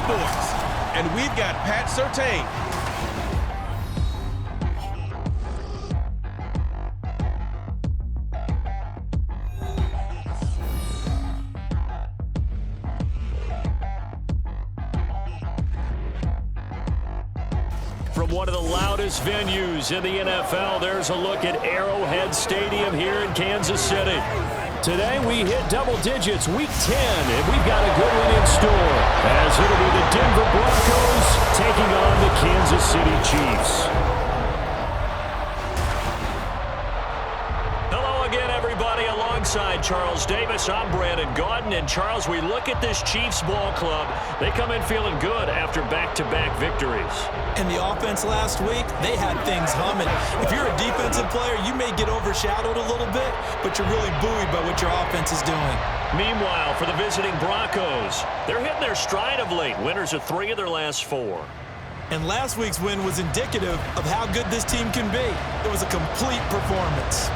Sports. And we've got Pat Surtain. From one of the loudest venues in the NFL, there's a look at Arrowhead Stadium here in Kansas City. Today we hit double digits, week 10, and we've got a good one in store, as it'll be the Denver Broncos taking on the Kansas City Chiefs. Hello again, everybody. Alongside Charles Davis, I'm Brandon Gaudin. And Charles, we look at this Chiefs ball club. They come in feeling good after back-to-back victories. In the offense last week, they had things humming. If you're a defensive player, you may get overshadowed a little bit, but you're really buoyed by what your offense is doing. Meanwhile, for the visiting Broncos, they're hitting their stride of late. Winners of 3 of their last 4. And last week's win was indicative of how good this team can be. It was a complete performance.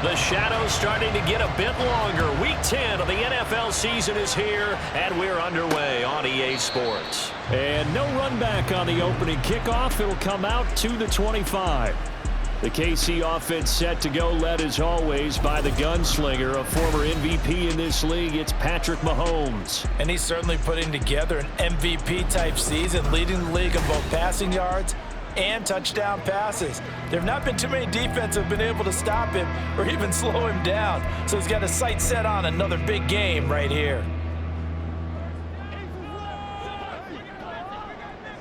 The shadow's starting to get a bit longer. Week 10 of the NFL season is here, and we're underway on EA Sports. And no run back on the opening kickoff. It'll come out to the 25. The KC offense set to go, led as always by the gunslinger, a former MVP in this league. It's Patrick Mahomes. And he's certainly putting together an MVP-type season, leading the league in both passing yards and touchdown passes. There have not been too many defenses have been able to stop him or even slow him down. So he's got his sights set on another big game right here.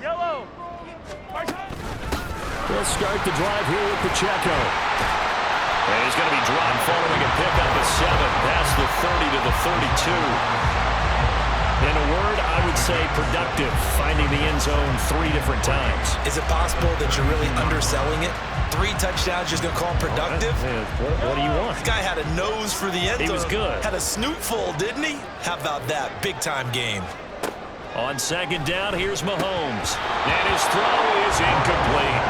Yellow. We'll start the drive here with Pacheco. And he's going to be dropped following a pickup of 7 past the 30 to the 32. In a word, I would say productive, finding the end zone 3 different times. Is it possible that you're really underselling it? 3 touchdowns, just going to call him productive? What do you want? This guy had a nose for the end zone. He was good. Had a snoot full, didn't he? How about that? Big-time game. On second down, here's Mahomes. And his throw is incomplete.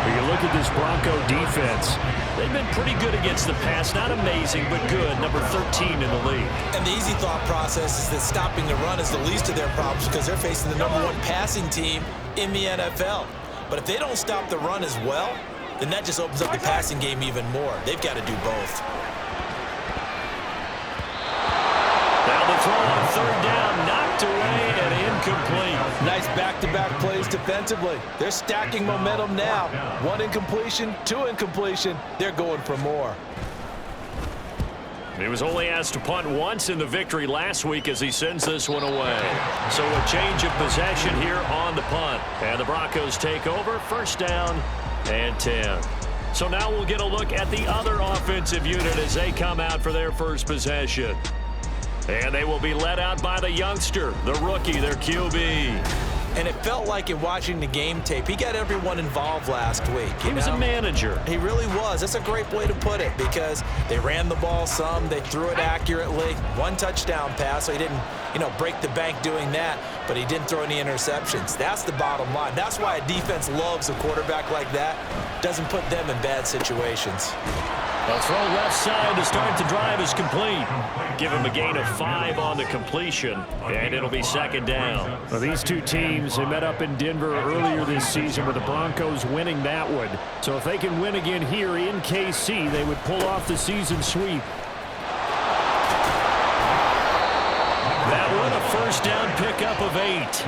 When you look at this Bronco defense, they've been pretty good against the pass. Not amazing, but good. Number 13 in the league. And the easy thought process is that stopping the run is the least of their problems because they're facing the #1 passing team in the NFL. But if they don't stop the run as well, then that just opens up the passing game even more. They've got to do both. Now the throw on third down, knocked away and incomplete. Nice back-to-back plays defensively. They're stacking momentum now. 1 incompletion, 2 incompletion. They're going for more. He was only asked to punt once in the victory last week as he sends this one away. So a change of possession here on the punt. And the Broncos take over, first down and 10. So now we'll get a look at the other offensive unit as they come out for their first possession. And they will be led out by the youngster, the rookie, their QB. And it felt like in watching the game tape, he got everyone involved last week. He was a manager. He really was. That's a great way to put it because they ran the ball some, they threw it accurately. 1 touchdown pass, so he didn't, break the bank doing that, but he didn't throw any interceptions. That's the bottom line. That's why a defense loves a quarterback like that. Doesn't put them in bad situations. A throw left side to start the drive is complete. Give him a gain of 5 on the completion, and it'll be second down. Well, these two teams, they met up in Denver earlier this season with the Broncos winning that one. So if they can win again here in KC, they would pull off the season sweep. That one a first down pickup of 8.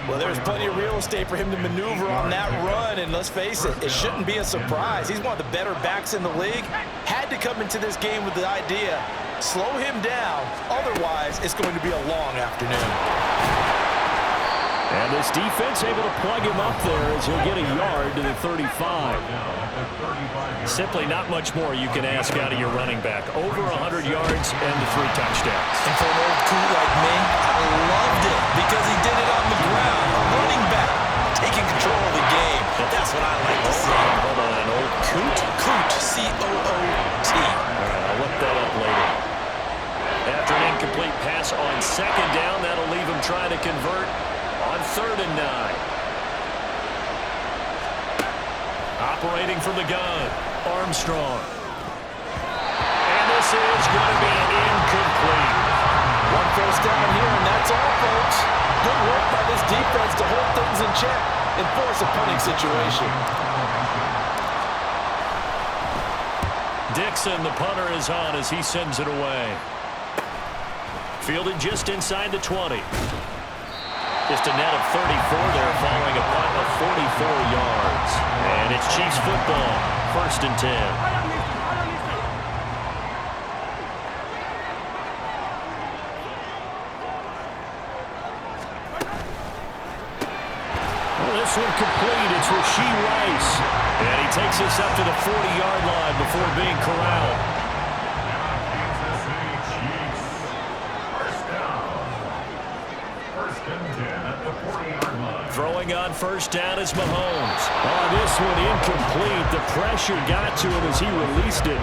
Well, there's plenty of real estate for him to maneuver on that run, and let's face it, it shouldn't be a surprise. He's one of the better backs in the league. Had to come into this game with the idea, slow him down, otherwise it's going to be a long afternoon. And this defense able to plug him up there as he'll get a yard to the 35. Simply not much more you can ask out of your running back. Over 100 yards and the 3 touchdowns. And for an old coot like me, I loved it because he did it on the ground. A running back taking control of the game. That's what I like to see. Hold on, an old coot? Coot, C-O-O-T. All right, I'll look that up later. After an incomplete pass on second down, that'll leave him trying to convert on 3rd and 9. Operating from the gun, Armstrong. And this is going to be incomplete. One first down here, and that's all, folks. Good work by this defense to hold things in check and force a punting situation. Dixon, the punter, is on as he sends it away. Fielded just inside the 20. Just a net of 34 there, following a punt of 44 yards. And it's Chiefs football, 1st and 10. Well, this one complete. It's Rashee Rice. And he takes us up to the 40-yard line before being corralled. Throwing on first down is Mahomes. Oh, this one incomplete. The pressure got to him as he released it.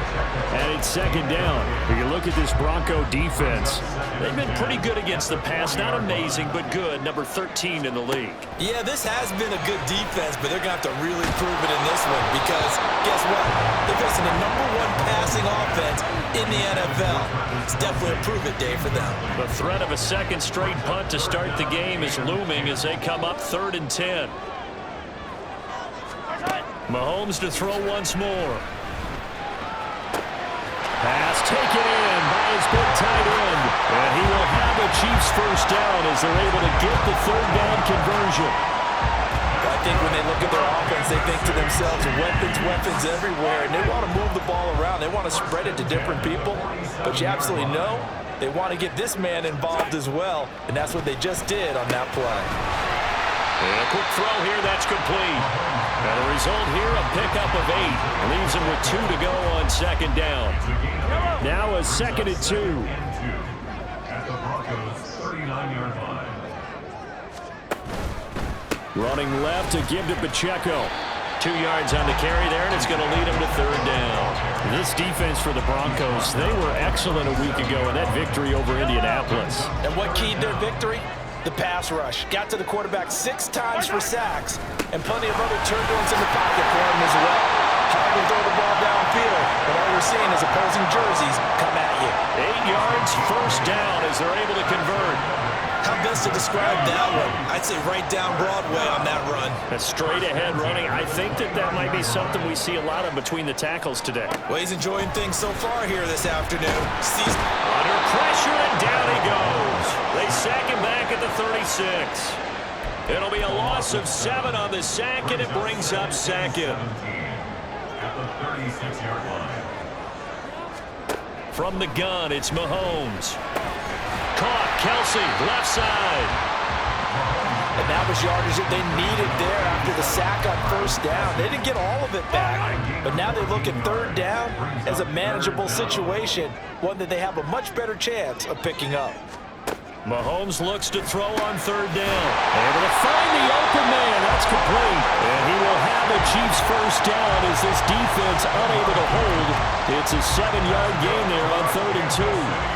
And it's 2nd down. If you look at this Bronco defense, they've been pretty good against the pass. Not amazing, but good. Number 13 in the league. Yeah, this has been a good defense, but they're going to have to really prove it in this one because, guess what? They're facing the #1 passing offense in the NFL. It's definitely a prove-it day for them. The threat of a second straight punt to start the game is looming as they come up 3rd and 10. Mahomes to throw once more. Pass taken in by his big tight end. And he will have the Chiefs first down as they're able to get the 3rd down conversion. I think when they look at their offense, they think to themselves, weapons everywhere, and they want to move the ball around. They want to spread it to different people, but you absolutely know they want to get this man involved as well, and that's what they just did on that play. And a quick throw here, that's complete. And the result here, a pickup of 8. Leaves him with 2 to go on 2nd down. Now a 2nd and 2. At the Broncos' 39-yard line. Running left to give to Pacheco. 2 yards on the carry there, and it's going to lead him to 3rd down. This defense for the Broncos, they were excellent a week ago in that victory over Indianapolis. And what keyed their victory? The pass rush. Got to the quarterback 6 times for sacks, and plenty of other turbulence in the pocket for him as well. Hard to throw the ball downfield, but all you're seeing is opposing jerseys come at you. 8 yards, first down as they're able to convert. How best to describe that one? I'd say right down Broadway on that run. A straight ahead running. I think that might be something we see a lot of between the tackles today. Well, he's enjoying things so far here this afternoon. Under pressure, and down he goes. They sack him back at the 36. It'll be a loss of 7 on the sack, and it brings up 2nd. At the 36-yard line. From the gun, it's Mahomes. Caught, Kelsey, left side. And that was yardage that they needed there after the sack on first down. They didn't get all of it back, but now they look at 3rd down as a manageable situation, one that they have a much better chance of picking up. Mahomes looks to throw on 3rd down. Able to find the open man. That's complete. And he will have the Chiefs first down as this defense unable to hold. It's a 7-yard gain there on 3rd and 2.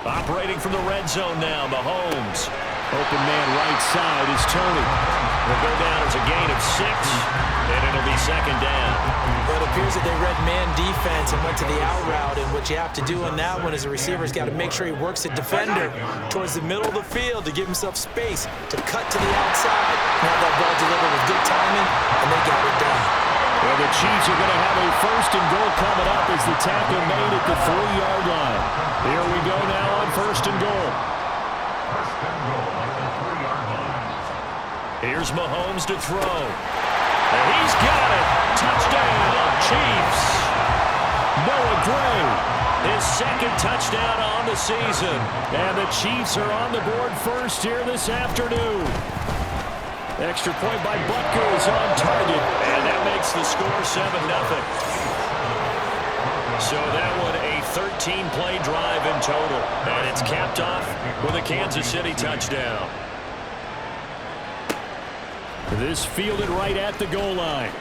Operating from the red zone now, Mahomes. Open man right side is turning. Will go down as a gain of 6, and it'll be 2nd down. Well, it appears that they read man defense and went to the out route, and what you have to do on that one is the receiver's got to make sure he works the defender towards the middle of the field to give himself space to cut to the outside and have that ball delivered with good timing, and they got it done. Well, the Chiefs are going to have a 1st and goal coming up as the tackle made at the 3-yard line. Here we go now on 1st and goal. Here's Mahomes to throw. And he's got it. Touchdown, Chiefs. Noah Gray, his 2nd touchdown on the season. And the Chiefs are on the board first here this afternoon. Extra point by Butker is on target, and that makes the score 7-0. So that one a 13-play drive in total, and it's capped off with a Kansas City touchdown. This fielded right at the goal line.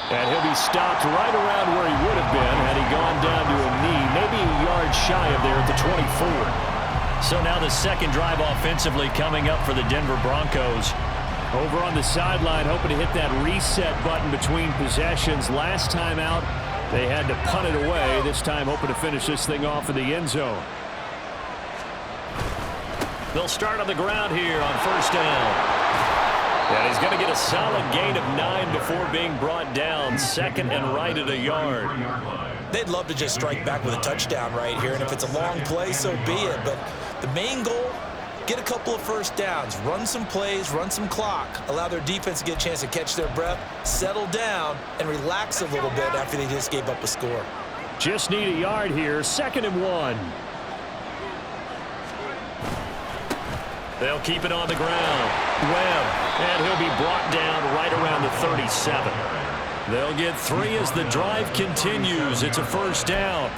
And he'll be stopped right around where he would have been had he gone down to a knee, maybe a yard shy of there at the 24. So now the 2nd drive offensively coming up for the Denver Broncos. Over on the sideline, hoping to hit that reset button between possessions. Last time out, they had to punt it away. This time, hoping to finish this thing off in the end zone. They'll start on the ground here on first down. And he's going to get a solid gain of 9 before being brought down. Second and right at a yard. They'd love to just strike back with a touchdown right here, and if it's a long play, so be it. But the main goal, get a couple of first downs, run some plays, run some clock, allow their defense to get a chance to catch their breath, settle down, and relax a little bit after they just gave up a score. Just need a yard here, 2nd and 1. They'll keep it on the ground. Webb, and he'll be brought down right around the 37. They'll get 3 as the drive continues. It's a first down.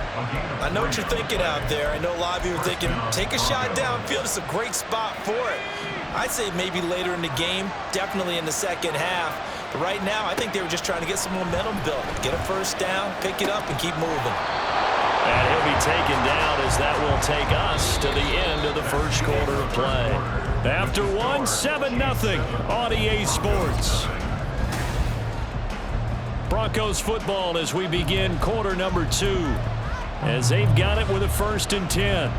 I know what you're thinking out there. I know a lot of you are thinking, take a shot downfield. It's a great spot for it. I'd say maybe later in the game, definitely in the second half. But right now, I think they were just trying to get some momentum built. Get a first down, pick it up, and keep moving. And he'll be taken down as that will take us to the end of the first quarter of play. After 1, 7-0 on EA Sports. Broncos football as we begin quarter number 2. As they've got it with a 1st and 10.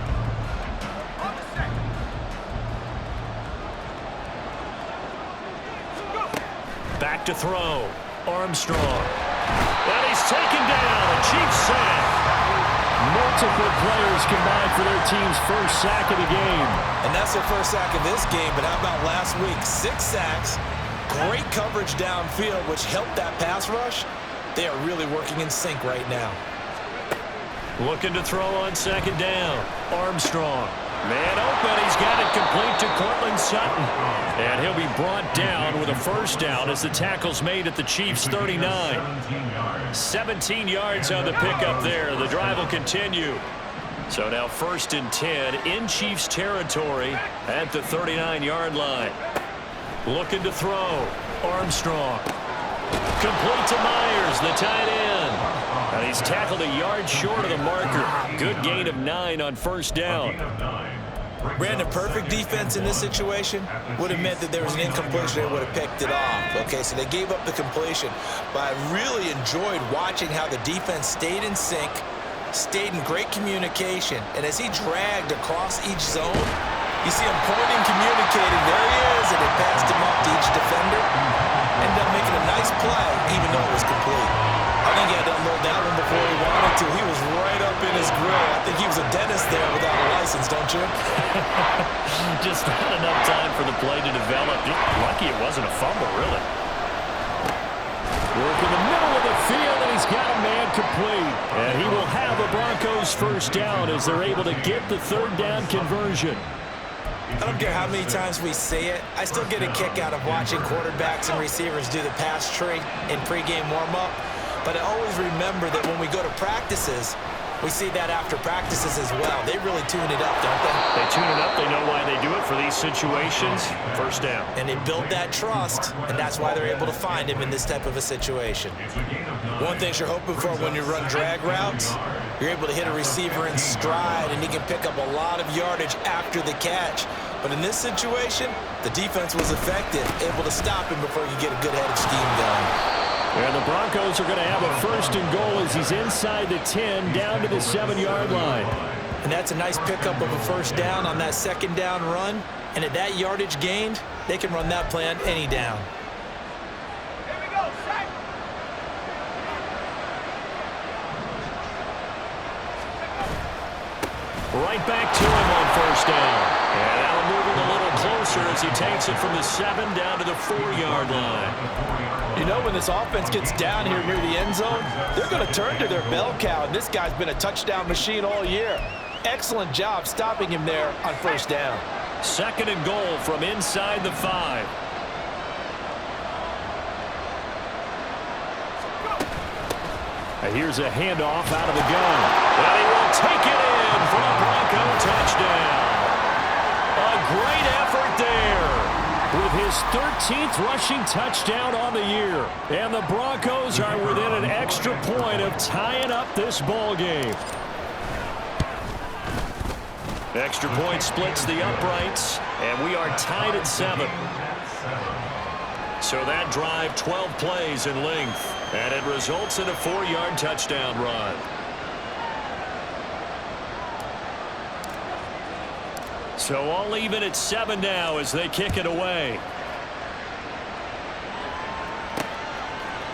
Back to throw. Armstrong. And he's taken down. A Chiefs sack. Multiple players combined for their team's first sack of the game. And that's their first sack of this game, but how about last week? 6 sacks, great coverage downfield, which helped that pass rush. They are really working in sync right now. Looking to throw on 2nd down. Armstrong. Man open. He's got it complete to Cortland Sutton. And he'll be brought down with a first down as the tackle's made at the Chiefs' 39. 17 yards on the pickup there. The drive will continue. So now 1st and 10 in Chiefs territory at the 39-yard line. Looking to throw. Armstrong. Complete to Myers, the tight end. And he's tackled a yard short of the marker. Good gain of 9 on first down. Brandon, perfect defense in this situation would have meant that there was an incompletion. They would have picked it off. Okay, so they gave up the completion. But I really enjoyed watching how the defense stayed in sync, stayed in great communication. And as he dragged across each zone, you see him pointing, communicating. There he is, and they passed him up to each defender. Ended up making a nice play, even though it was complete. I think he had to unload that one before he wanted to. He was right up in his grill. I think he was a dentist there without a license, don't you? Just not enough time for the play to develop. Just lucky it wasn't a fumble, really. Work in the middle of the field, and he's got a man complete. And he will have the Broncos first down as they're able to get the 3rd down conversion. I don't care how many times we say it. I still get a kick out of watching quarterbacks and receivers do the pass tree in pregame warm-up. But I always remember that when we go to practices, we see that after practices as well. They really tune it up, don't they? They tune it up. They know why they do it for these situations. First down. And they build that trust, and that's why they're able to find him in this type of a situation. One thing you're hoping for when you run drag routes, you're able to hit a receiver in stride, and he can pick up a lot of yardage after the catch. But in this situation, the defense was effective, able to stop him before you get a good head of steam going. And the Broncos are going to have a 1st and goal as he's inside the 10, down to the 7-yard line. And that's a nice pickup of a first down on that 2nd down run. And at that yardage gained, they can run that play on any down. Right back to him on first down. And that'll move him a little closer as he takes it from the 7 down to the 4-yard line. You know, when this offense gets down here near the end zone, they're going to turn to their bell cow. And this guy's been a touchdown machine all year. Excellent job stopping him there on first down. 2nd and goal from inside the 5. And here's a handoff out of the gun. And he will take it in for a Bronco touchdown. A great effort there with his 13th rushing touchdown on the year. And the Broncos are within an extra point of tying up this ball game. Extra point splits the uprights, and we are tied at 7. So that drive, 12 plays in length, and it results in a 4-yard touchdown run. So all even at 7 now as they kick it away.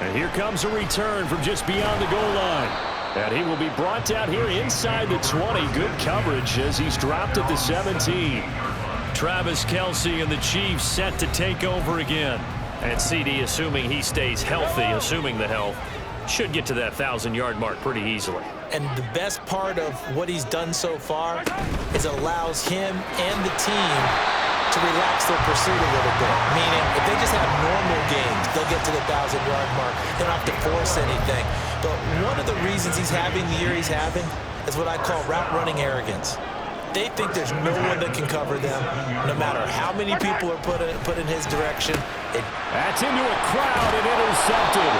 And here comes a return from just beyond the goal line. And he will be brought down here inside the 20. Good coverage as he's dropped at the 17. Travis Kelce and the Chiefs set to take over again. And CD, assuming he stays healthy, assuming the health, should get to that 1,000-yard mark pretty easily. And the best part of what he's done so far is allows him and the team to relax their pursuit a little bit. Meaning, if they just have normal games, they'll get to the 1,000-yard mark. They don't have to force anything. But one of the reasons he's having the year he's having is what I call route running arrogance. They think there's no one that can cover them, no matter how many people are put in his direction. That's into a crowd and intercepted.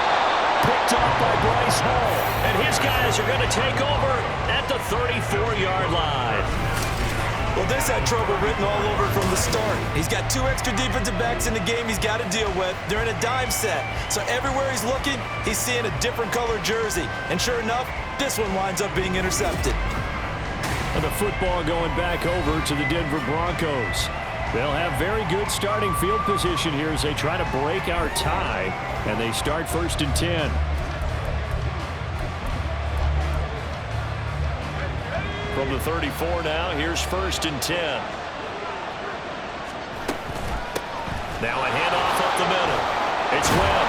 Picked up by Bryce Hall. And his guys are going to take over at the 34-yard line. Well, this had trouble written all over from the start. He's got 2 extra defensive backs in the game he's got to deal with. They're in a dime set. So everywhere he's looking, he's seeing a different color jersey. And sure enough, this one winds up being intercepted. And the football going back over to the Denver Broncos. They'll have very good starting field position here as they try to break our tie. And they start 1st and 10. From the 34 now, here's 1st and 10. Now a handoff up the middle. It's Webb.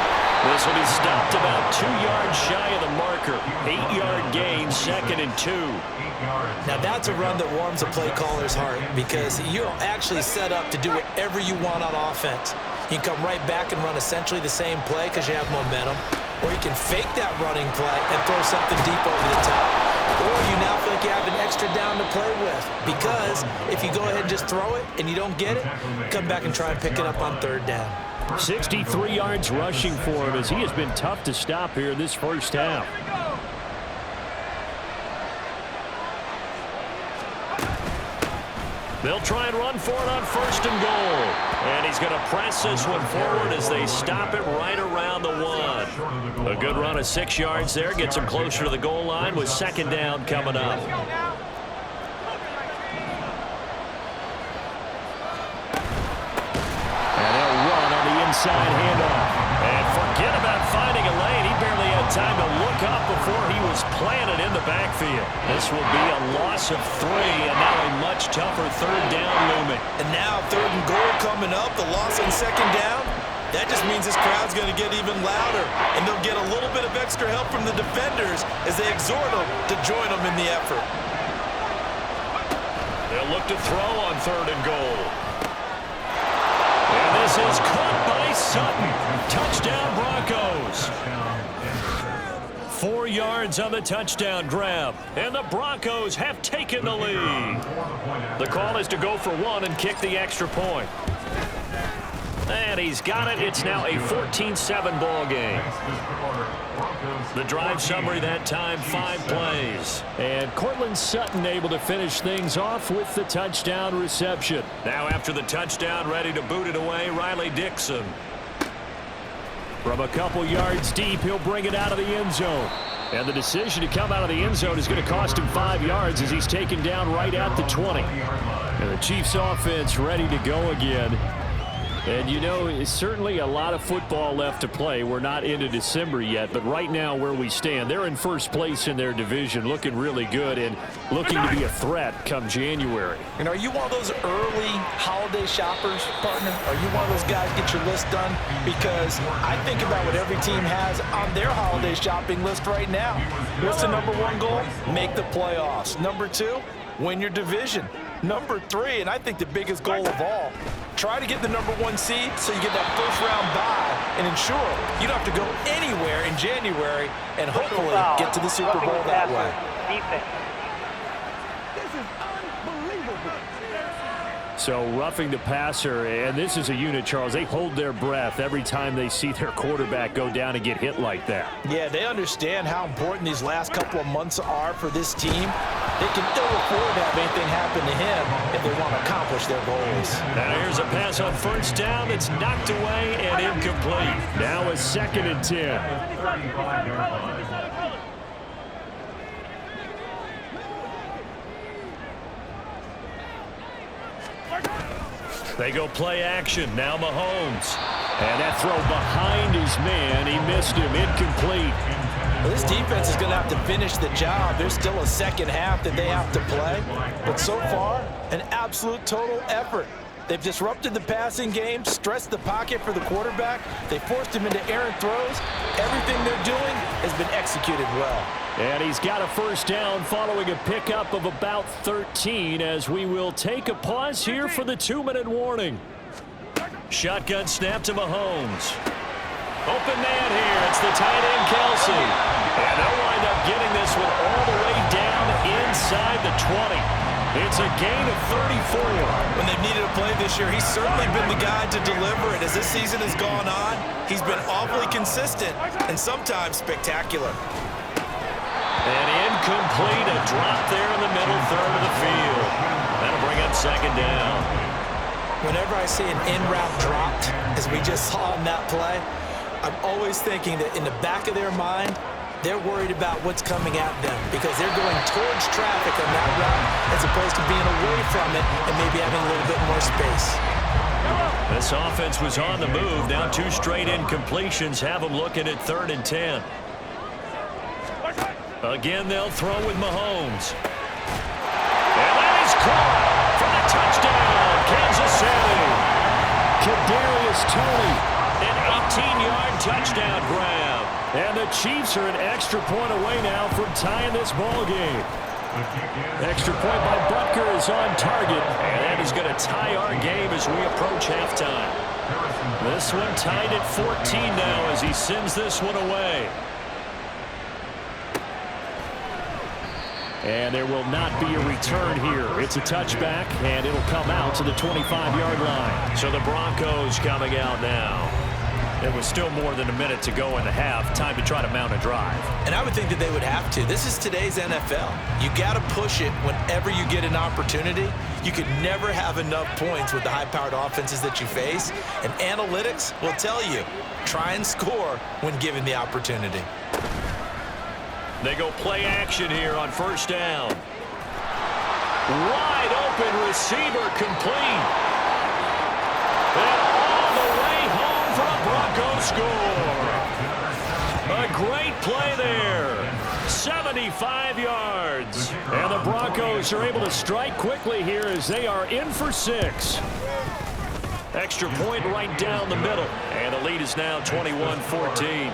This will be stopped about 2 yards shy of the marker. 8-yard gain, 2nd and 2. Now that's a run that warms a play caller's heart because you're actually set up to do whatever you want on offense. You can come right back and run essentially the same play because you have momentum, or you can fake that running play and throw something deep over the top, or you now feel like you have an extra down to play with because if you go ahead and just throw it and you don't get it, come back and try and pick it up on 3rd down. 63 yards rushing for him as he has been tough to stop here in this first half. They'll try and run for it on 1st and goal. And he's going to press this one forward as they stop it right around the 1. A good run of 6 yards there. Gets him closer to the goal line with 2nd down coming up. And they'll run on the inside handoff. And forget about finding a lane. He barely had time to look up before he was planted in the backfield. This will be a loss of 3, and now a much tougher 3rd down looming. And now 3rd and goal coming up, the loss on 2nd down. That just means this crowd's going to get even louder, and they'll get a little bit of extra help from the defenders as they exhort them to join them in the effort. They'll look to throw on 3rd and goal. And this is caught by Sutton. Touchdown Broncos. 4 yards on the touchdown grab. And the Broncos have taken the lead. The call is to go for 1 and kick the extra point. And he's got it. It's now a 14-7 ball game. The drive summary that time, 5 plays. And Cortland Sutton able to finish things off with the touchdown reception. Now after the touchdown, ready to boot it away, Riley Dixon. From a couple yards deep, he'll bring it out of the end zone. And the decision to come out of the end zone is going to cost him 5 yards as he's taken down right at the 20. And the Chiefs offense ready to go again. And, you know, it's certainly a lot of football left to play. We're not into December yet, but right now where we stand, they're in 1st place in their division, looking really good and looking to be a threat come January. And are you one of those early holiday shoppers, partner? Are you one of those guys get your list done? Because I think about what every team has on their holiday shopping list right now. What's the number 1 goal? Make the playoffs. Number 2, win your division. Number 3, and I think the biggest goal of all, try to get the number 1 seed so you get that 1st round bye and ensure you don't have to go anywhere in January and hopefully get to the Super Bowl that way. So roughing the passer, and this is a unit, Charles. They hold their breath every time they see their quarterback go down and get hit like that. Yeah, they understand how important these last couple of months are for this team. They can ill afford to have anything happen to him if they want to accomplish their goals. Now here's a pass on first down. It's knocked away and incomplete. Now a 2nd and 10. 35-yard line. They go play action. Now Mahomes. And that throw behind his man. He missed him. Incomplete. Well, this defense is going to have to finish the job. There's still a second half that they have to play. But so far, an absolute total effort. They've disrupted the passing game, stressed the pocket for the quarterback. They forced him into errant throws. Everything they're doing has been executed well. And he's got a first down following a pickup of about 13 as we will take a pause here for the 2-minute warning. Shotgun snap to Mahomes. Open man here. It's the tight end, Kelsey. And they'll wind up getting this one all the way down inside the 20. It's a gain of 34. When they've needed a play this year, he's certainly been the guy to deliver it. As this season has gone on, he's been awfully consistent and sometimes spectacular. And incomplete, a drop there in the middle third of the field. That'll bring up 2nd down. Whenever I see an in-route dropped, as we just saw in that play, I'm always thinking that in the back of their mind, they're worried about what's coming at them because they're going towards traffic on that route as opposed to being away from it and maybe having a little bit more space. This offense was on the move. Now 2 straight incompletions have them looking at 3rd and 10. Again, they'll throw with Mahomes. And that is caught for the touchdown, Kansas City. Kadarius Toney, an 18-yard touchdown grab. And the Chiefs are an extra point away now from tying this ball game. Extra point by Butker is on target, and that is going to tie our game as we approach halftime. This one tied at 14 now as he sends this one away. And there will not be a return here. It's a touchback, and it'll come out to the 25-yard line. So the Broncos coming out now. There was still more than a minute to go in the half. Time to try to mount a drive. And I would think that they would have to. This is today's NFL. You got to push it whenever you get an opportunity. You could never have enough points with the high-powered offenses that you face. And analytics will tell you, try and score when given the opportunity. They go play action here on first down. Wide open receiver complete. And all the way home for a Broncos score. A great play there. 75 yards. And the Broncos are able to strike quickly here as they are in for 6. Extra point right down the middle. And the lead is now 21-14.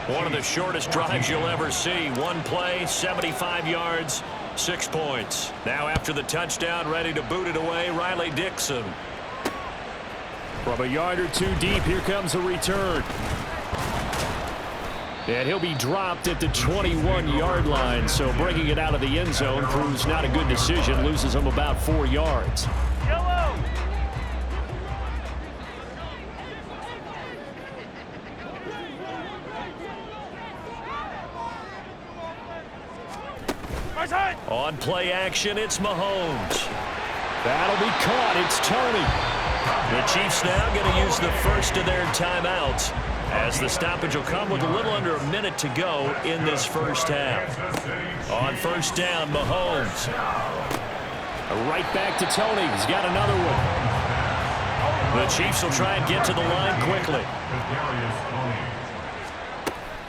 One of the shortest drives you'll ever see. One play, 75 yards, 6 points. Now after the touchdown, ready to boot it away, Riley Dixon. From a yard or 2 deep, here comes a return. And he'll be dropped at the 21-yard line, so bringing it out of the end zone proves not a good decision. Loses him about 4 yards. On play action, it's Mahomes. That'll be caught. It's Toney. The Chiefs now going to use the first of their timeouts as the stoppage will come with a little under a minute to go in this first half. On first down, Mahomes. Right back to Toney. He's got another one. The Chiefs will try and get to the line quickly.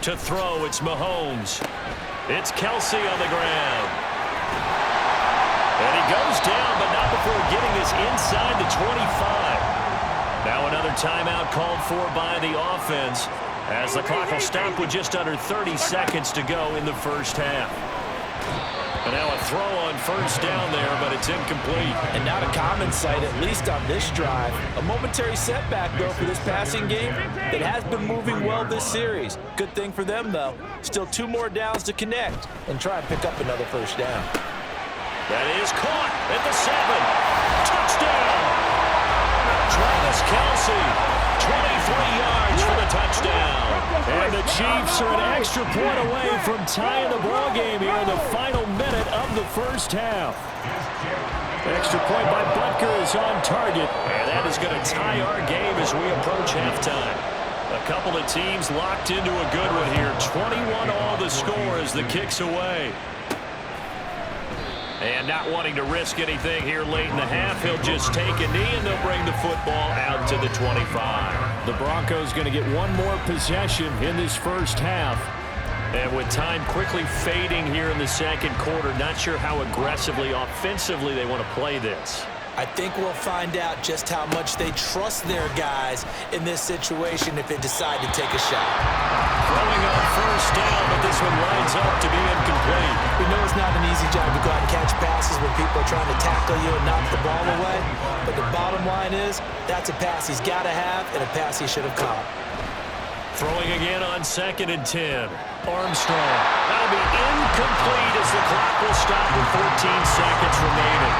To throw, it's Mahomes. It's Kelsey on the ground. And he goes down, but not before getting this inside the 25. Now another timeout called for by the offense as the clock will stop with just under 30 seconds to go in the first half. And now a throw on first down there, but it's incomplete. And not a common sight, at least on this drive. A momentary setback, though, for this passing game that has been moving well this series. Good thing for them, though. Still 2 more downs to connect and try and pick up another first down. That is caught at the 7. Touchdown! Travis Kelce, 23 yards for the touchdown. And the Chiefs are an extra point away from tying the ball game here in the final minute of the first half. Extra point by Butker is on target, and that is going to tie our game as we approach halftime. A couple of teams locked into a good one here. 21 all the score as the kick's away. And not wanting to risk anything here late in the half, he'll just take a knee and they'll bring the football out to the 25. The Broncos going to get one more possession in this first half. And with time quickly fading here in the second quarter, not sure how aggressively, offensively they want to play this. I think we'll find out just how much they trust their guys in this situation if they decide to take a shot. Throwing on first down, but this one lines up to be incomplete. We know it's not an easy job to go out and catch passes when people are trying to tackle you and knock the ball away. But the bottom line is, that's a pass he's got to have and a pass he should have caught. Throwing again on 2nd and 10. Armstrong. That'll be incomplete as the clock will stop with 14 seconds remaining.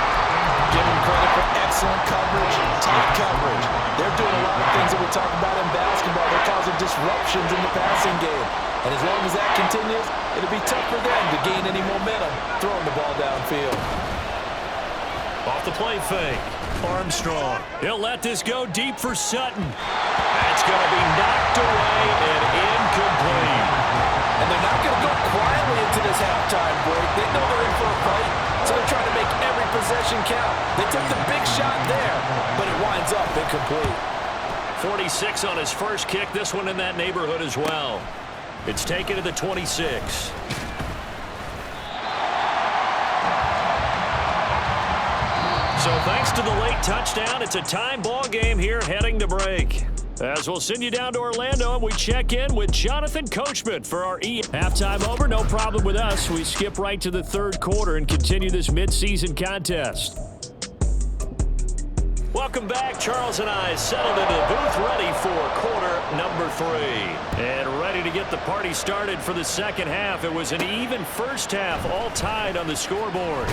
Give them credit for excellent coverage, tight coverage. They're doing a lot of things that we talk about in basketball. They're causing disruptions in the passing game. And as long as that continues, it'll be tough for them to gain any momentum throwing the ball downfield. Off the play fake. Armstrong. He'll let this go deep for Sutton. That's going to be knocked away and incomplete. And they're not going to go quietly into this halftime break. They know they're in for a fight, so they're trying to make every possession count. They took the big shot there, but it winds up incomplete. 46 on his first kick. This one in that neighborhood as well. It's taken to the 26. So thanks to the late touchdown, it's a time ball game here heading to break. As we'll send you down to Orlando, and we check in with Jonathan Coachman for our halftime over. No problem with us. We skip right to the third quarter and continue this midseason contest. Welcome back. Charles and I settled into the booth ready for quarter number 3. And ready to get the party started for the second half. It was an even first half, all tied on the scoreboard.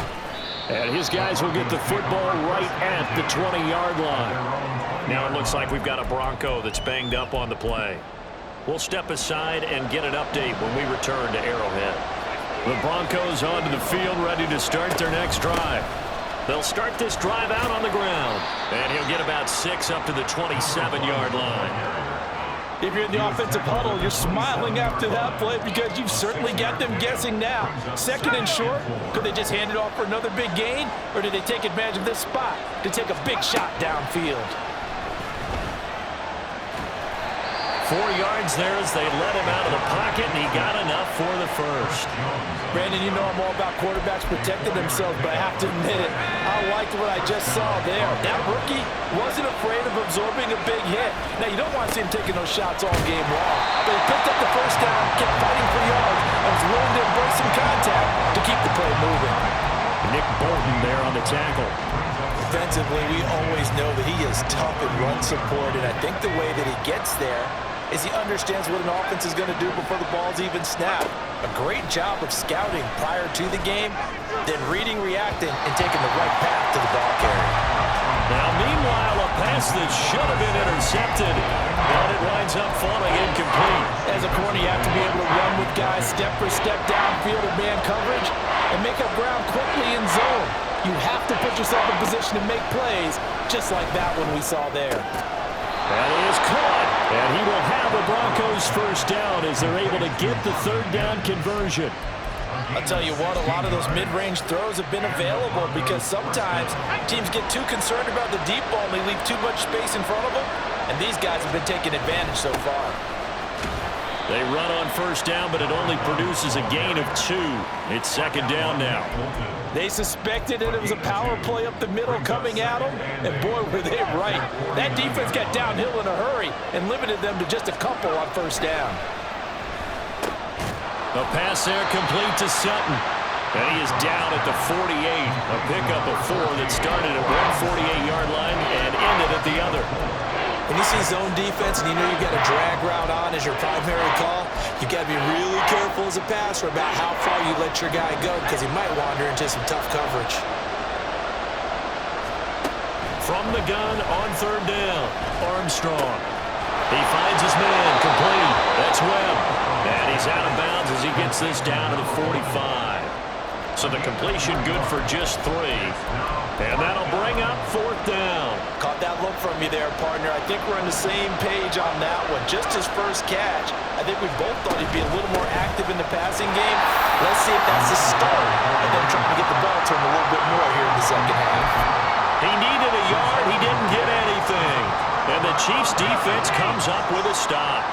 And his guys will get the football right at the 20-yard line. Now it looks like we've got a Bronco that's banged up on the play. We'll step aside and get an update when we return to Arrowhead. The Broncos onto the field ready to start their next drive. They'll start this drive out on the ground. And he'll get about 6 up to the 27-yard line. If you're in the offensive huddle, you're smiling after that play because you've certainly got them guessing now. 2nd and short, could they just hand it off for another big gain? Or did they take advantage of this spot to take a big shot downfield? 4 yards there as they let him out of the pocket, and he got enough for the first. Brandon, you know I'm all about quarterbacks protecting themselves, but I have to admit it, I liked what I just saw there. That rookie wasn't afraid of absorbing a big hit. Now, you don't want to see him taking those shots all game long, but he picked up the first down, kept fighting for yards, and was willing to embrace some contact to keep the play moving. Nick Bolton there on the tackle. Defensively, we always know that he is tough in run support, and I think the way that he gets there is he understands what an offense is going to do before the ball's even snapped. A great job of scouting prior to the game, then reading, reacting, and taking the right path to the ball carrier. Now, meanwhile, a pass that should have been intercepted, and it winds up falling incomplete. As a corner, you have to be able to run with guys step for step downfield or man coverage and make up ground quickly in zone. You have to put yourself in position to make plays, just like that one we saw there. That is caught, and he will have the Broncos first down as they're able to get the third down conversion. I'll tell you what, a lot of those mid-range throws have been available because sometimes teams get too concerned about the deep ball and they leave too much space in front of them, and these guys have been taking advantage so far. They run on first down, but it only produces a gain of 2. It's second down now. They suspected that it was a power play up the middle coming at them, and boy, were they right. That defense got downhill in a hurry and limited them to just a couple on first down. A pass there complete to Sutton. And he is down at the 48. A pickup of 4 that started at one 48-yard line and ended at the other. When you see zone defense and you know you've got a drag route on as your primary call, You got to be really careful as a passer about how far you let your guy go because he might wander into some tough coverage. From the gun on third down, Armstrong. He finds his man, complete. That's Webb. And he's out of bounds as he gets this down to the 45. So the completion good for just 3. And that'll bring up fourth down. Caught that look from you there, partner. I think we're on the same page on that one. Just his first catch, I think we both thought he'd be a little more active in the passing game. Let's see if that's the start of them trying to get the ball to him a little bit more here in the second half. He needed a yard. He didn't get anything. And the Chiefs' defense comes up with a stop.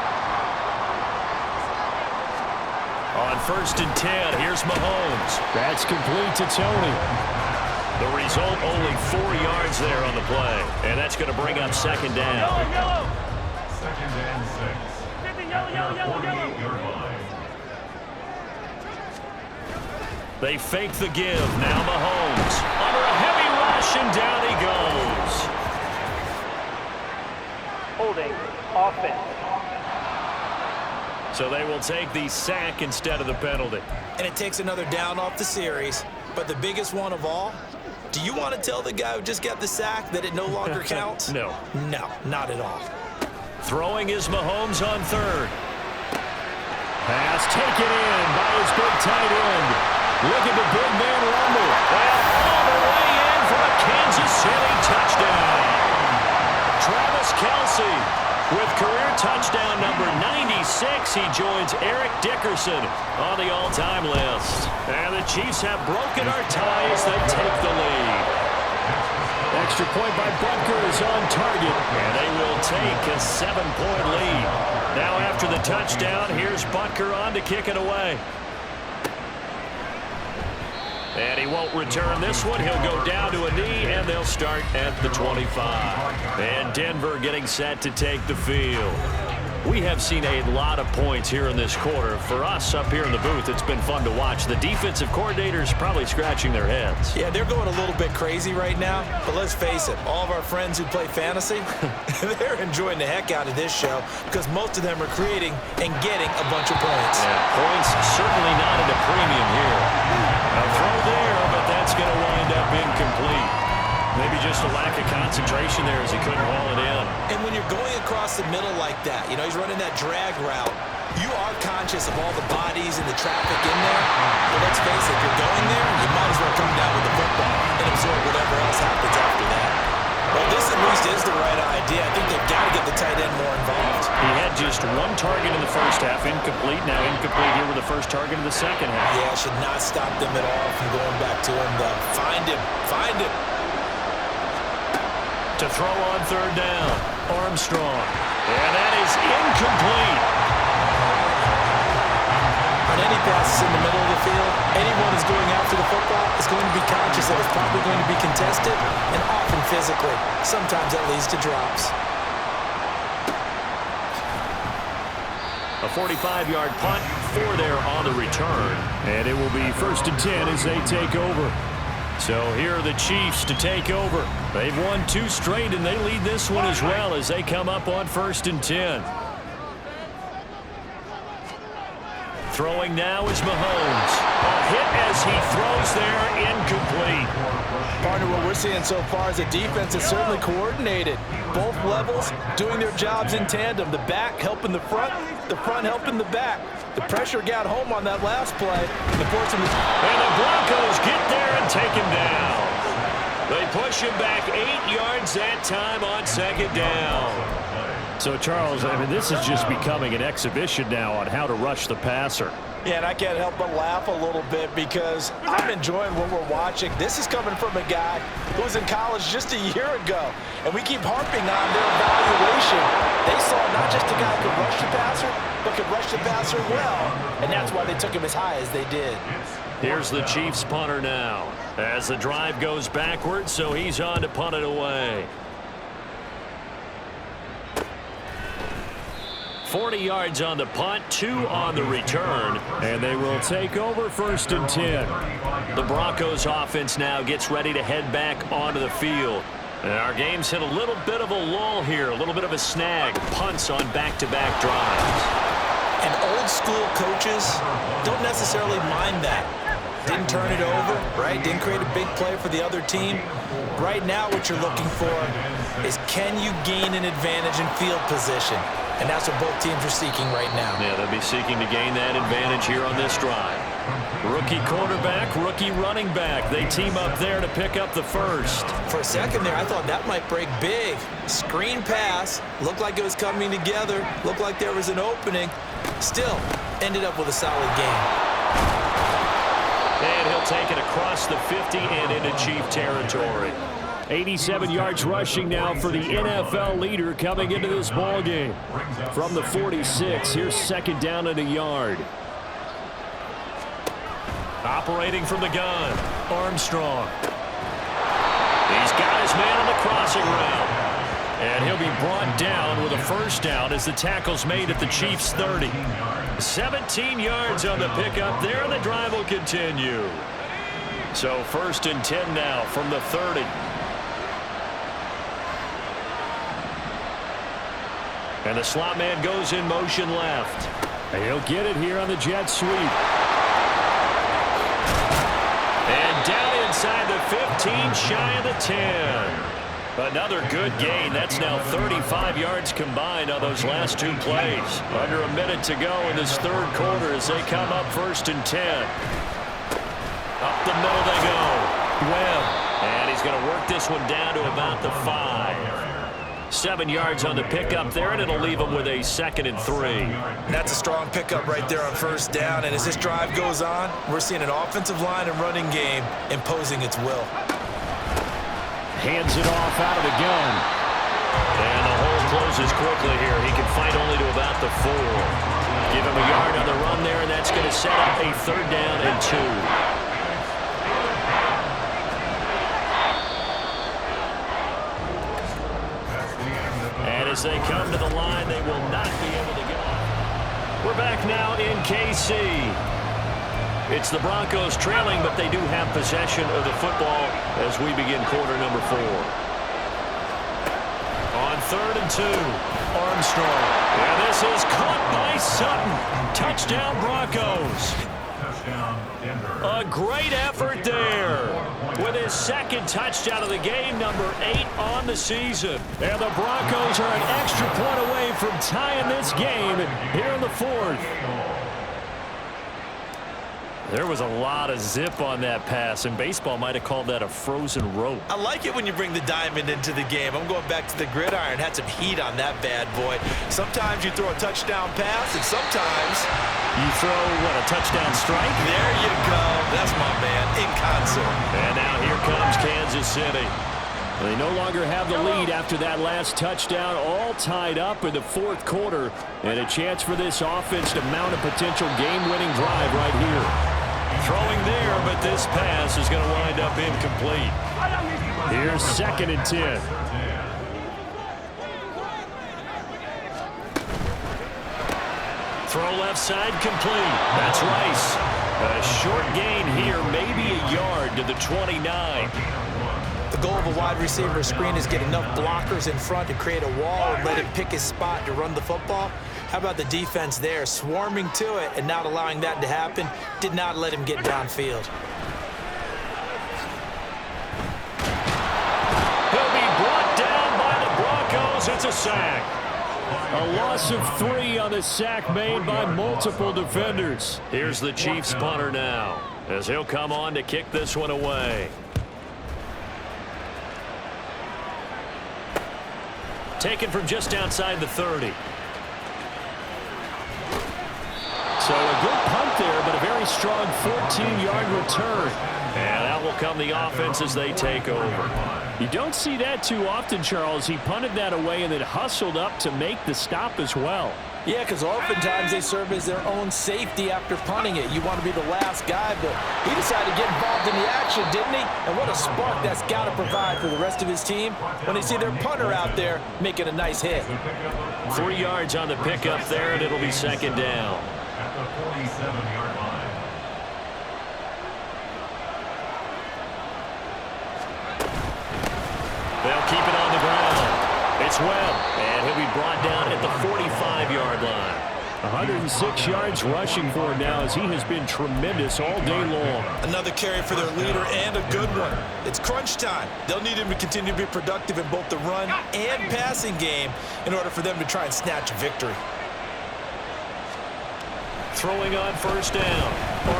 On 1st and 10, here's Mahomes. That's complete to Tony. The result, only 4 yards there on the play. And that's going to bring up second down. Yellow. Second and 6. Yellow. 48-yard line. They fake the give. Now Mahomes. Under a heavy rush, and down he goes. Holding offense. So they will take the sack instead of the penalty. And it takes another down off the series. But the biggest one of all, do you want to tell the guy who just got the sack that it no longer counts? No. No, not at all. Throwing is Mahomes on third. Pass taken in by his big tight end. Look at the big man rumble. And all the way in for a Kansas City touchdown. Travis Kelce with career touchdown number 96. He joins Eric Dickerson on the all-time list. And the Chiefs have broken our tie as they take the lead. Extra point by Butker is on target. And they will take a 7-point lead. Now after the touchdown, here's Butker on to kick it away. And he won't return this one. He'll go down to a knee, and they'll start at the 25. And Denver getting set to take the field. We have seen a lot of points here in this quarter. For us up here in the booth, it's been fun to watch. The defensive coordinators probably scratching their heads. Yeah, they're going a little bit crazy right now. But let's face it, all of our friends who play fantasy, they're enjoying the heck out of this show because most of them are creating and getting a bunch of points. Yeah, points certainly not at a premium here. A throw there, but that's going to wind up incomplete. Maybe just a lack of concentration there as he couldn't haul it in. And when you're going across the middle like that, you know, he's running that drag route, you are conscious of all the bodies and the traffic in there. But let's face it, if you're going there, you might as well come down with the football and absorb whatever else happens after that. Well, this at least is the right idea. I think they've got to get the tight end more involved. He had just 1 target in the first half, incomplete. Now incomplete here with the first target in the second half. Yeah, should not stop them at all from going back to him, though. Find him. Find him. To throw on third down, Armstrong. And that is incomplete. On any passes in the middle of the field, anyone who's going after the football is going to be conscious that it's probably going to be contested, and often physically. Sometimes that leads to drops. A 45-yard punt, 4 there on the return. And it will be 1st and 10 as they take over. So here are the Chiefs to take over. They've won 2 straight, and they lead this one as well as they come up on 1st and 10. Throwing now is Mahomes. A hit as he throws there, incomplete. Partner, what we're seeing so far is the defense is certainly coordinated. Both levels doing their jobs in tandem. The back helping the front helping the back. The pressure got home on that last play. And the Broncos get there and take him down. They push him back 8 yards that time on second down. So, Charles, I mean, this is just becoming an exhibition now on how to rush the passer. Yeah, and I can't help but laugh a little bit because I'm enjoying what we're watching. This is coming from a guy who was in college just a year ago, and we keep harping on their evaluation. They saw not just a guy who could rush the passer, but could rush the passer well, and that's why they took him as high as they did. Here's the Chiefs punter now as the drive goes backwards, so he's on to punt it away. 40 yards on the punt, 2 on the return, and they will take over 1st and 10. The Broncos offense now gets ready to head back onto the field. And our game's hit a little bit of a lull here, a little bit of a snag. Punts on back-to-back drives. And old school coaches don't necessarily mind that. Didn't turn it over, right? Didn't create a big play for the other team. Right now what you're looking for is, can you gain an advantage in field position? And that's what both teams are seeking right now. Yeah, they'll be seeking to gain that advantage here on this drive. Rookie quarterback, rookie running back. They team up there to pick up the first. For a second there, I thought that might break big. Screen pass. Looked like it was coming together. Looked like there was an opening. Still, ended up with a solid game. And he'll take it across the 50 and into Chief territory. 87 yards rushing now for the NFL leader coming into this ball game. From the 46, here's second down and a yard. Operating from the gun, Armstrong. He's got his man on the crossing route. And he'll be brought down with a first down as the tackle's made at the Chiefs' 30. 17 yards on the pickup there, and the drive will continue. So first and 10 now from the 30. And the slot man goes in motion left. And he'll get it here on the jet sweep. And down inside the 15, shy of the 10. Another good gain. That's now 35 yards combined on those last two plays. Under a minute to go in this third quarter as they come up first and 10. Up the middle they go. Webb. And he's going to work this one down to about the 5. 7 yards on the pickup there, and it'll leave him with a 2nd and 3. That's a strong pickup right there on first down. And as this drive goes on, we're seeing an offensive line and running game imposing its will. Hands it off out of the gun. And the hole closes quickly here. He can fight only to about the 4. Give him a yard on the run there, and that's going to set up a 3rd down and 2. And as they come to the line, they will not be able to get off. We're back now in KC. It's the Broncos trailing, but they do have possession of the football as we begin quarter number 4. On 3rd and 2, Armstrong. And this is caught by Sutton. Touchdown, Broncos. A great effort there with his 2nd touchdown of the game, number 8 on the season. And the Broncos are an extra point away from tying this game here in the 4th. There was a lot of zip on that pass, and baseball might have called that a frozen rope. I like it when you bring the diamond into the game. I'm going back to the gridiron. Had some heat on that bad boy. Sometimes you throw a touchdown pass, and sometimes you throw, what, a touchdown strike? There you go. That's my man, in concert. And now here comes Kansas City. They no longer have the lead after that last touchdown, all tied up in the 4th quarter, and a chance for this offense to mount a potential game-winning drive right here. Throwing there, but this pass is going to wind up incomplete. Here's 2nd and 10. Throw left side complete. That's Rice. A short gain here, maybe a yard to the 29. The goal of a wide receiver screen is get enough blockers in front to create a wall and let him pick his spot to run the football. How about the defense there, swarming to it and not allowing that to happen? Did not let him get downfield. He'll be brought down by the Broncos. It's a sack. A loss of 3 on the sack made by multiple defenders. Here's the Chiefs punter now as he'll come on to kick this one away. Taken from just outside the 30. So a good punt there, but a very strong 14-yard return. And out will come the offense as they take over. You don't see that too often, Charles. He punted that away and then hustled up to make the stop as well. Yeah, because oftentimes they serve as their own safety after punting it. You want to be the last guy, but he decided to get involved in the action, didn't he? And what a spark that's got to provide for the rest of his team when they see their punter out there making a nice hit. 3 yards on the pickup there, and it'll be 2nd down. At the 47-yard line. They'll keep it on the ground. It's Webb, and he'll be brought down at the 45-yard line. 106 yards rushing for him now as he has been tremendous all day long. Another carry for their leader and a good one. It's crunch time. They'll need him to continue to be productive in both the run and passing game in order for them to try and snatch a victory. Throwing on first down.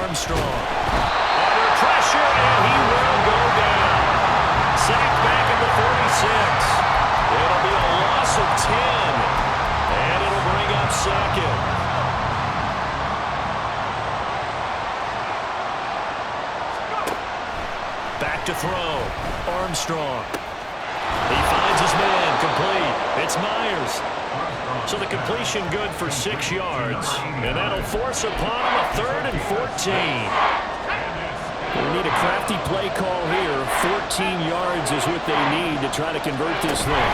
Armstrong. Under pressure, and he will go down. Sacked back at the 46. It'll be a loss of 10. And it'll bring up second. Back to throw. Armstrong. He finds his man. Complete. It's Myers. So the completion good for 6 yards. And that'll force upon him a 3rd and 14. We need a crafty play call here. 14 yards is what they need to try to convert this thing.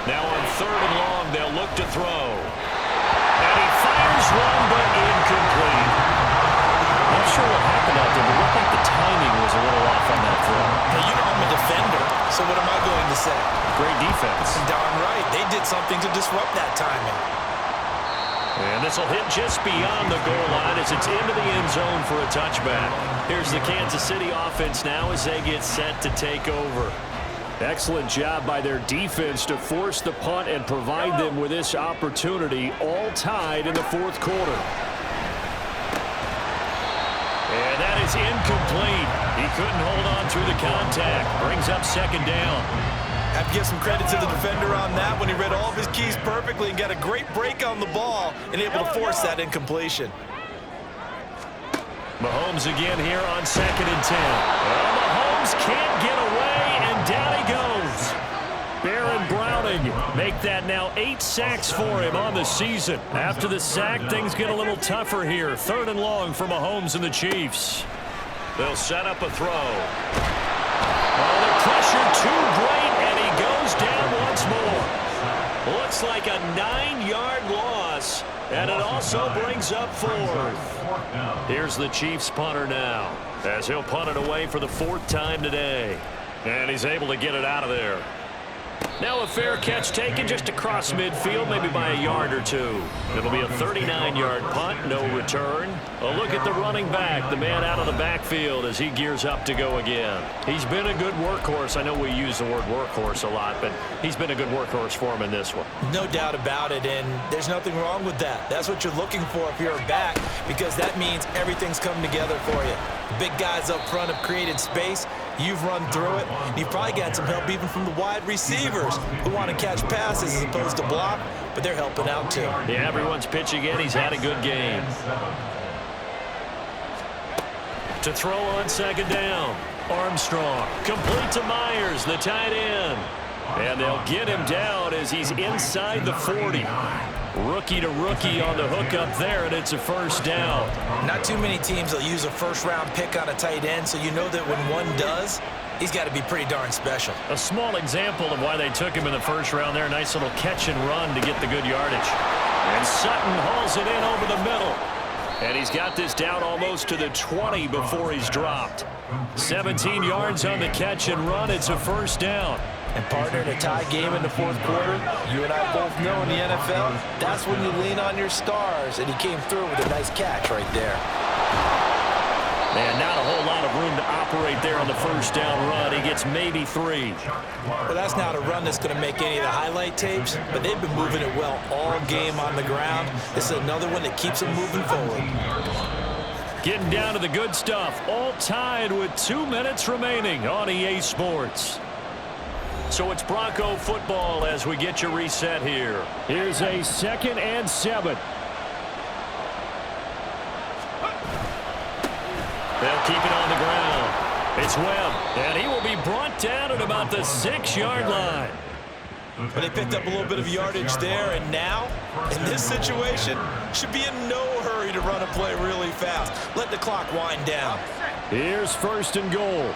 Now on 3rd and long, they'll look to throw. And he fires one, but incomplete. Not sure what happened out there, but it looked like the timing was a little off on that throw. Hey, you know I'm a defender, so what am I going to say? Great defense. Darn right. They did something to disrupt that timing. And this will hit just beyond the goal line as it's into the end zone for a touchback. Here's the Kansas City offense now as they get set to take over. Excellent job by their defense to force the punt and provide them with this opportunity, all tied in the 4th quarter. And that is incomplete. He couldn't hold on through the contact. Brings up 2nd down. I have to give some credit to the defender on that when he read all of his keys perfectly and got a great break on the ball and able to force that incompletion. Mahomes again here on 2nd and 10. Well, Mahomes can't get away, and down he goes. Baron Browning make that now 8 sacks for him on the season. After the sack, things get a little tougher here. 3rd and long for Mahomes and the Chiefs. They'll set up a throw. Oh, the pressure too great, and he goes down once more. Looks like a 9-yard loss, and it also brings up 4th. Here's the Chiefs punter now, as he'll punt it away for the 4th time today. And he's able to get it out of there. Now a fair catch taken just across midfield, maybe by a yard or two. It'll be a 39-yard punt, no return. A look at the running back, the man out of the backfield as he gears up to go again. He's been a good workhorse. I know we use the word workhorse a lot, but he's been a good workhorse for him in this one. No doubt about it, and there's nothing wrong with that. That's what you're looking for if you're a back, because that means everything's come together for you. The big guys up front have created space. You've run through it. You've probably got some help even from the wide receivers who want to catch passes as opposed to block, but they're helping out too. Yeah, everyone's pitching in. He's had a good game. To throw on 2nd down. Armstrong. Complete to Myers, the tight end. And they'll get him down as he's inside the 40. Rookie to rookie on the hook up there, and it's a 1st down. Not too many teams will use a 1st-round pick on a tight end, so you know that when one does, he's got to be pretty darn special. A small example of why they took him in the 1st round there. Nice little catch and run to get the good yardage. And Sutton hauls it in over the middle. And he's got this down almost to the 20 before he's dropped. 17 yards on the catch and run. It's a 1st down. And partner, in a tie game in the 4th quarter, you and I both know in the NFL, that's when you lean on your stars, and he came through with a nice catch right there. And not a whole lot of room to operate there on the 1st down run. He gets maybe 3. Well, that's not a run that's going to make any of the highlight tapes, but they've been moving it well all game on the ground. This is another one that keeps them moving forward. Getting down to the good stuff, all tied with 2 minutes remaining on EA Sports. So it's Bronco football as we get you reset here. Here's a 2nd and 7. They'll keep it on the ground. It's Webb, and he will be brought down at about the 6-yard line. But they picked up a little bit of yardage there, and now, in this situation, should be in no hurry to run a play really fast. Let the clock wind down. Here's 1st and goal.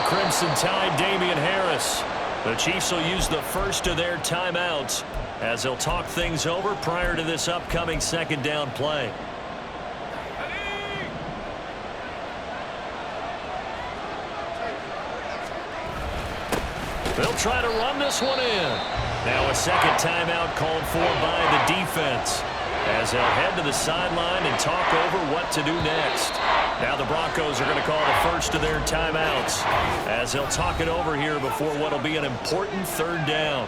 Crimson Tide, Damian Harris. The Chiefs will use the 1st of their timeouts as they'll talk things over prior to this upcoming 2nd down play. They'll try to run this one in. Now a second timeout called for by the defense, as they'll head to the sideline and talk over what to do next. Now the Broncos are going to call the first of their timeouts, as they'll talk it over here before what will be an important third down.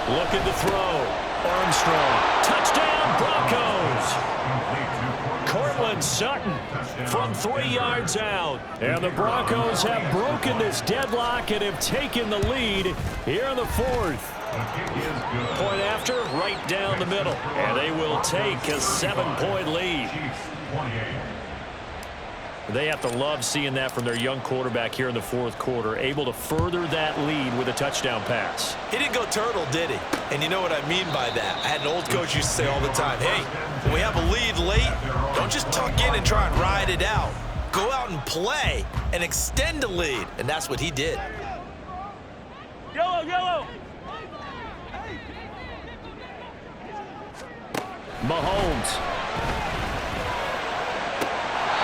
Looking to throw. Armstrong. Touchdown, Broncos. Cortland Sutton from 3 yards out. And the Broncos have broken this deadlock and have taken the lead here in the fourth. Point after, right down the middle. And they will take a 7-point lead. They have to love seeing that from their young quarterback here in the fourth quarter, able to further that lead with a touchdown pass. He didn't go turtle, did he? And you know what I mean by that. I had an old coach used to say all the time, hey, when we have a lead late, don't just tuck in and try and ride it out. Go out and play and extend the lead. And that's what he did. Yellow. Mahomes.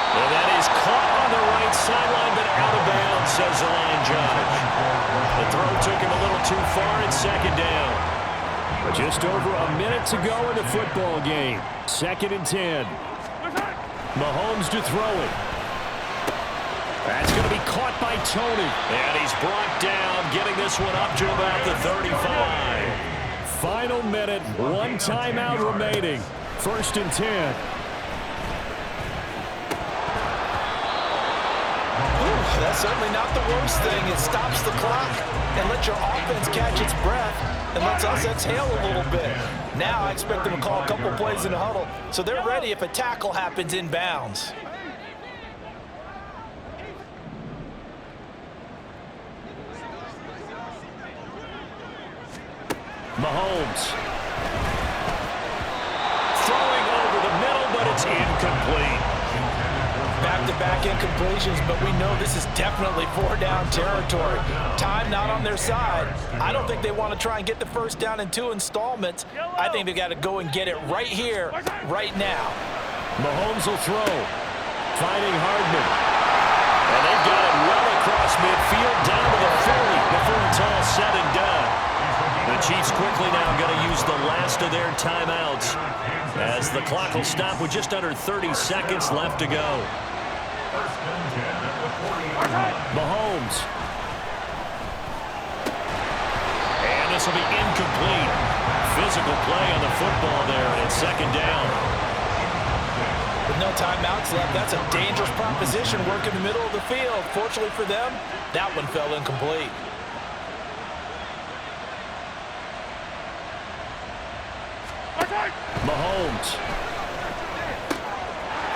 And that is caught on the right sideline, but out of bounds, says the line judge. The throw took him a little too far, and second down. Just over a minute to go in the football game. 2nd and 10. Mahomes to throw it. That's going to be caught by Tony. And he's brought down, getting this one up to about the 35. Final minute, 1 timeout remaining. 1st and 10. That's certainly not the worst thing. It stops the clock and lets your offense catch its breath and lets us exhale a little bit. Now I expect them to call a couple plays in the huddle so they're ready if a tackle happens in bounds. Mahomes. Throwing over the middle, but it's incomplete. Back-to-back incompletions, but we know this is definitely 4-down territory. Time not on their side. I don't think they want to try and get the first down in 2 installments. I think they got to go and get it right here, right now. Mahomes will throw. Finding Hardman. And they've got it well across midfield, down to the 40 before it's all said and done. The Chiefs quickly now going to use the last of their timeouts, as the clock will stop with just under 30 seconds left to go. Mahomes. And this will be incomplete. Physical play on the football there, and it's 2nd down. With no timeouts left, that's a dangerous proposition, work in the middle of the field. Fortunately for them, that one fell incomplete. Mahomes.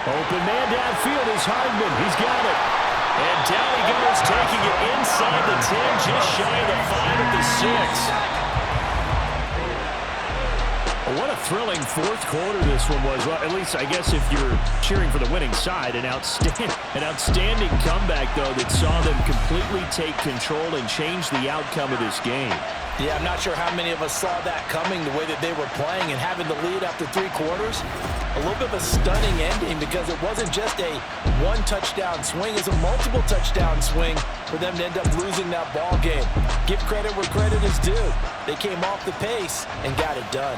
Open man downfield is Hardman. He's got it. And down he goes, taking it inside the 10, just shy of the 5 at the 6. What a thrilling fourth quarter this one was. Well, at least I guess if you're cheering for the winning side, an outstanding comeback, though, that saw them completely take control and change the outcome of this game. Yeah, I'm not sure how many of us saw that coming, the way that they were playing and having the lead after 3 quarters. A little bit of a stunning ending because it wasn't just a 1-touchdown swing. It was a multiple touchdown swing for them to end up losing that ball game. Give credit where credit is due. They came off the pace and got it done.